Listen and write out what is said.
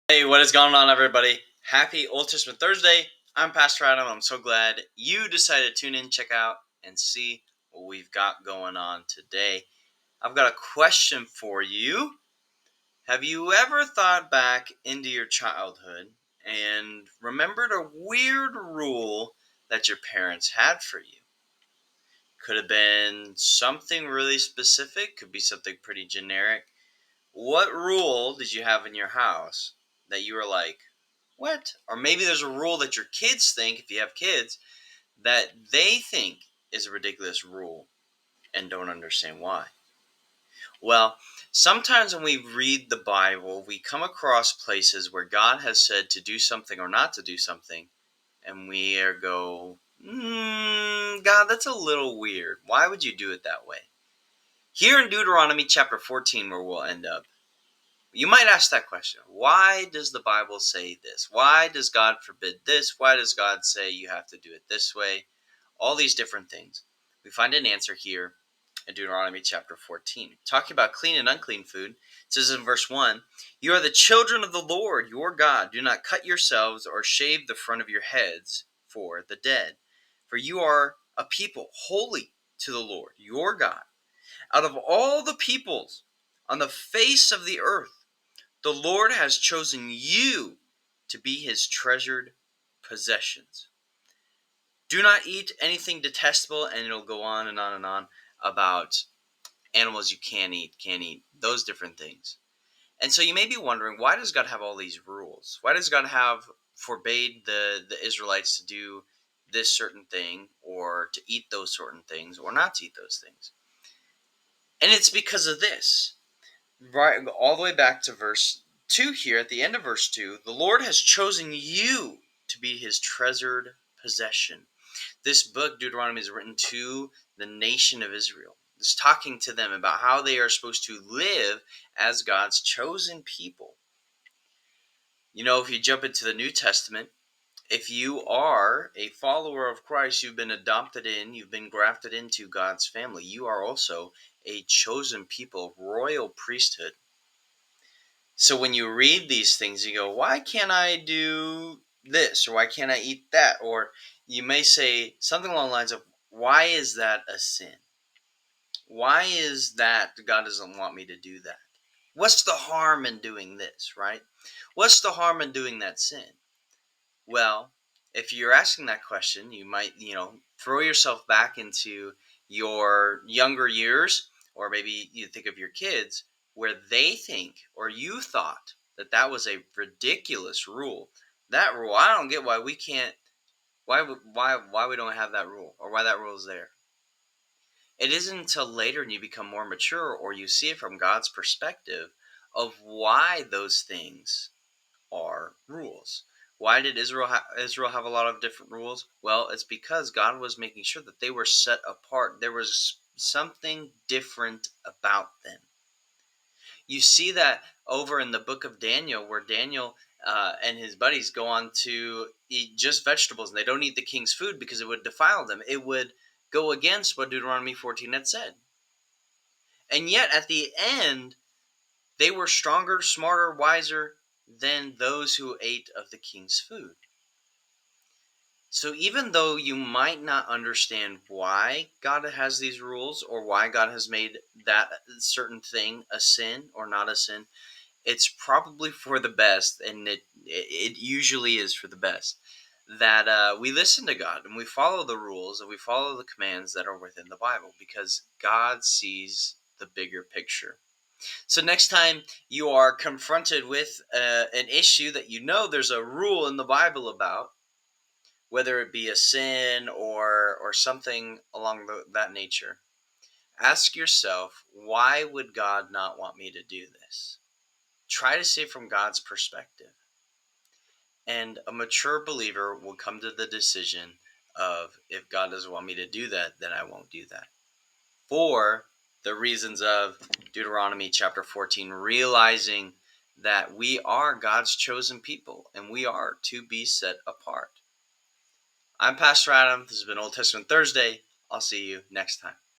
Hey, what is going on, everybody? Happy Old Testament Thursday. I'm Pastor Adam. I'm so glad you decided to tune in, check out, and see what we've got going on today. I've got a question for you. Have you ever thought back into your childhood and remembered a weird rule that your parents had for you? Could have been something really specific, could be something pretty generic. What rule did you have in your house that you were like, what? Or maybe there's a rule that your kids think, if you have kids, that they think is a ridiculous rule and don't understand why. Well, sometimes when we read the Bible, we come across places where God has said to do something or not to do something, and God, that's a little weird. Why would you do it that way? Here in Deuteronomy chapter 14, where we'll end up, you might ask that question. Why does the Bible say this? Why does God forbid this? Why does God say you have to do it this way? All these different things. We find an answer here in Deuteronomy chapter 14. Talking about clean and unclean food, it says in verse 1, "You are the children of the Lord your God. Do not cut yourselves or shave the front of your heads for the dead. For you are a people holy to the Lord your God. Out of all the peoples on the face of the earth, the Lord has chosen you to be his treasured possessions. Do not eat anything detestable," and it'll go on and on and on about animals you can't eat, those different things. And so you may be wondering, why does God have all these rules? Why does God have forbade the Israelites to do this certain thing or to eat those certain things or not to eat those things? And it's because of this. Right, all the way back to verse 2 here, at the end of verse 2, the Lord has chosen you to be his treasured possession. This book, Deuteronomy, is written to the nation of Israel. It's talking to them about how they are supposed to live as God's chosen people. You know, if you jump into the New Testament, if you are a follower of Christ, you've been adopted in, you've been grafted into God's family. You are also a chosen people, royal priesthood. So when you read these things, you go, why can't I do this? Or why can't I eat that? Or you may say something along the lines of, why is that a sin? Why is that God doesn't want me to do that? What's the harm in doing this, right? What's the harm in doing that sin? Well, if you're asking that question, you might, throw yourself back into your younger years, or maybe you think of your kids where they think or you thought that that was a ridiculous rule. That rule, I don't get why we can't, why we don't have that rule or why that rule is there. It isn't until later and you become more mature or you see it from God's perspective of why those things are rules. Why did Israel have a lot of different rules? Well, it's because God was making sure that they were set apart. There was something different about them. You see that over in the book of Daniel, where Daniel and his buddies go on to eat just vegetables, and they don't eat the king's food because it would defile them. It would go against what Deuteronomy 14 had said. And yet, at the end, they were stronger, smarter, wiser than those who ate of the king's food. So even though you might not understand why God has these rules or why God has made that certain thing a sin or not a sin, it's probably for the best, and it usually is for the best, that we listen to God and we follow the rules and we follow the commands that are within the Bible, because God sees the bigger picture. So next time you are confronted with an issue that there's a rule in the Bible about, whether it be a sin or something along that nature, ask yourself, why would God not want me to do this? Try to see it from God's perspective. And a mature believer will come to the decision of, if God doesn't want me to do that, then I won't do that. For the reasons of Deuteronomy chapter 14, realizing that we are God's chosen people and we are to be set apart. I'm Pastor Adam. This has been Old Testament Thursday. I'll see you next time.